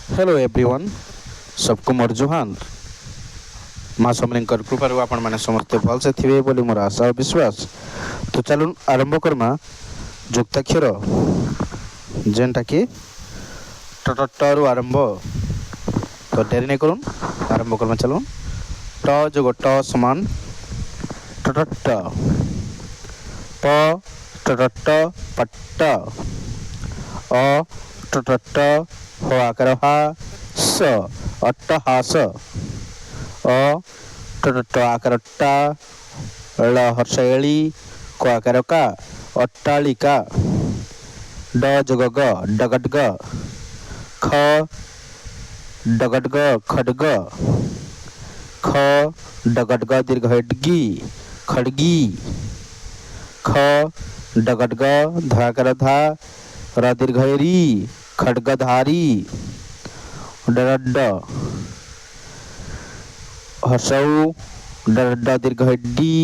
Hello everyone सबको मोर जुहान माँ समलिंकर कृपारू आपण मैंने समस्ते भलसे थे बोली मोर आशा और विश्वास। तो चलून आरंभ करमा जुक्ताक्षर जेनटा कि टू आरंभ। तो डेरी नहीं करूँ आरंभ करमा चलून। ट जोग ट समान टट प टट पट्ट अ टट हो आकार हा स अट्टहास अ टट आकार टा ळ हर्ष एळी क आकार का अट्टालिका ड जोग ग डगडग ख डगडग खडग ख डगडग दीर्घ डगी खडगी ख डगडग धाकर धा र दीर्घ री खडगधारी डरड हसौ डरड दीर्घ डी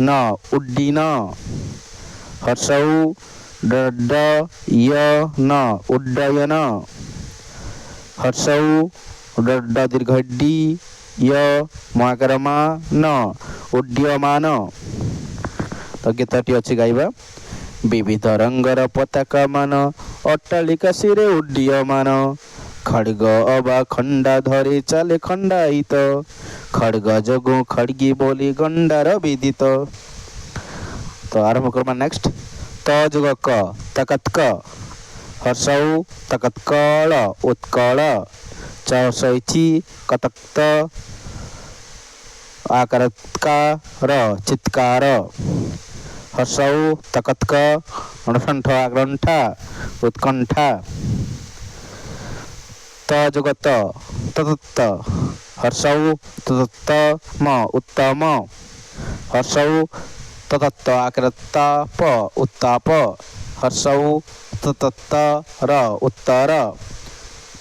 न उड्डीन हसौ डरड य न उड्डयन हसौ डरड दीर्घ डी य माकरमा न उड्डयमान। तो गीतटी अच्छी गाइबा। विविध रंगर पताका मान अट्टालिका सिरे उड्डीयमान खड्ग अबा खंडा धरे चाले खंडायित खड्ग जोगु खड्गी बोली गंडार विदित। तो आरंभ करमा नेक्स्ट। त जोग क तकत्क हर्षौ तकत्कल उत्कल च हर्षैची कतक्त आकारत्कार चित्कार हर्षौ तकत्क अणठंठ आग्रंठा उत्कंठा त जोग ततत्त हर्षौ ततत्त म उत्तम हर्षौ ततत्त आकृत्ता प उत्ताप हर्षौ ततत्त र उत्तर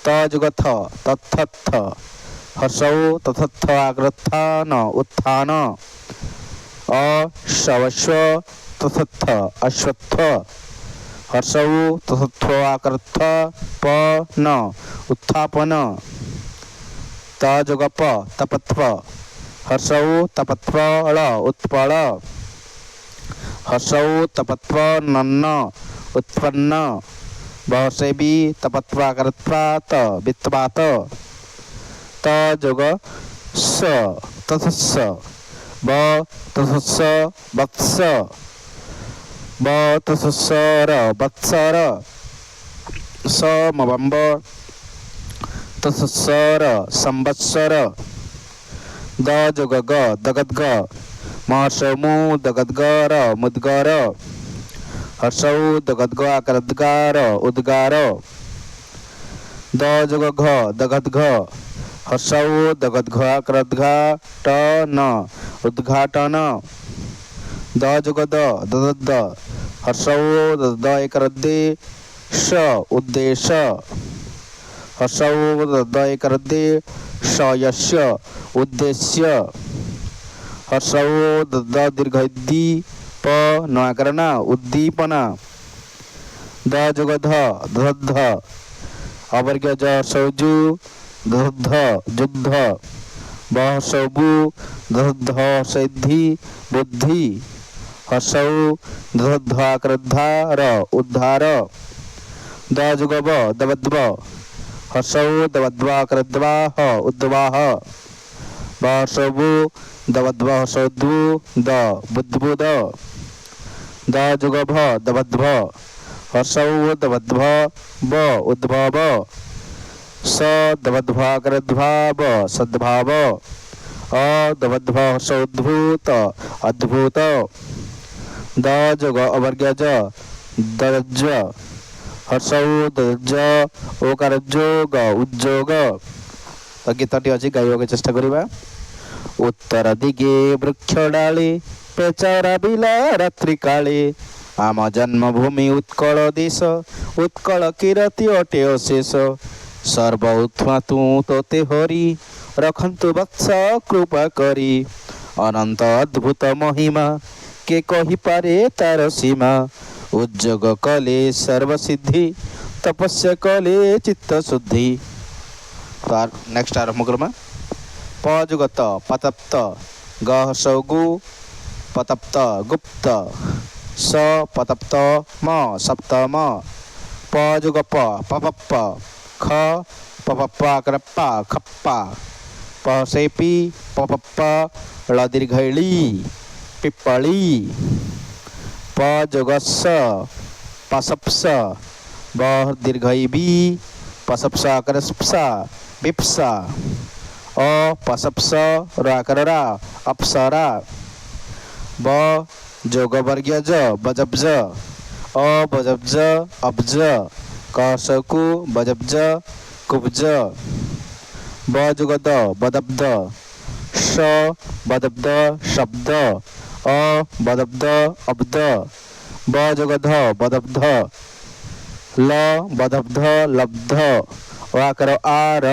त जोग थ तत्थत्थ हर्षौ ततत्थ आकृत्थान उत्थान अश्वश्व ततत्थ अश्वत्थ हर्षौ ततत्थ आकृत्थ प न उत्थापन त जोग प तपत्व हर्षौ तपत्वल उत्पल हर्षौ तपत्व नन्न उत्पन्न बहर्षेबी तपत्वाकृत्वात वित्वात त जोग स ततस्स ब ततस्स वत्स ब ततस्सर वत्सर स मवंब ततस्सर संवत्सर द जोग ग दगद्ग महर्षमु दगद्गर मुद्गर हर्षौ दगद्ग आकरद्गार उद्गार द जोग घ दगद्घ हर्षौ दगद्घ आकरद्घा ट न उद्घाटन द जोग द ददद्द हर्षौ दद एकरद्दे श उद्देश हर्षौ दद एकरद्दे श यस्य उद्देश्य हर्षौ दद दीर्घ प नाकरण उद्दीपना द जोग ध दध अवर्ग्य ज सौजु दध युद्ध बहसबु दध सिद्धि बुद्धि हर्षौ दधाकृद्धार उद्धार द जोग ब दवद्व हर्षौ दवद्वाकृद्वाह उद्वाह बहसबु दवद्व हर्षोद्वु द बुद्बुद द जोग भ दवद्भ हर्षौ दवद्भ ब उद्भव स दवद्भाकृद्भाव सद्भाव अदवद्भ हर्षोद्भूत अद्भुत द जोग अवर्ग्य ज दज्ज हर्षौ दज्ज ओकार जोग उद्योग। गीतटी अच्छी गाइबा चेष्टा करिबा। उत्तर दिगे वृक्ष डाले पेचारा बिला रात्रि काले आम जन्मभूमि उत्कल देश उत्कल कीर्ति अटे अशेष सर्व उत्मा तू तोते हरि रखन्तु वत्स कृपा करी अनंत अद्भुत महिमा के कही पारे तार सीमा उद्योग कले सर्वसिद्धि तपस्या कले चित्त शुद्धि तो नेक्स्ट आरंभ करमा प जुग त पतप्त ग हसौ गु पतप्त गुप्त स पतप्त म सप्तम प जुग प पपप्प ख पपप्प करप्पा खप्पा प से पी पपप्प ळ दीर्घली पिप्पली प जुग स पसप्स ब दीर्घई बी पसप्सा करप्सा बिप्सा अ पसप्स रा अप्सरा ब जोग वर्गीय ज बजब्ज अ बजब्ज अब्ज क सकु बजब्ज कुब्ज ब जुग द बदब्द श बदब्द शब्द अ बदब्द अब्द ब जुग ध बदब्ध ल बदब्ध लब्ध आकर आर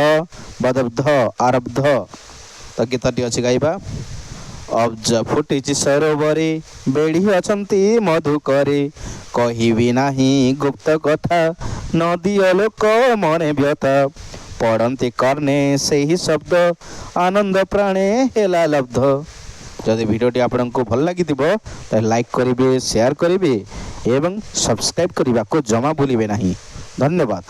बदब्ध आरब्ध। तो गीतटी अच्छी गाइबा अब्ज फुटिची सरोवरे बेढ़ी अछंती मधुकरे कहिबी नाही गुप्त कथा नदी लोक मने व्यथा पढ़ती कर्णे से ही शब्द आनंद प्राणे हेला लब्ध। जदि भिडियोटी आपन को भल लगी तो लाइक करेंगे शेयर करेंगे एवं सब्सक्राइब करने को जमा भूलिए नहीं। धन्यवाद।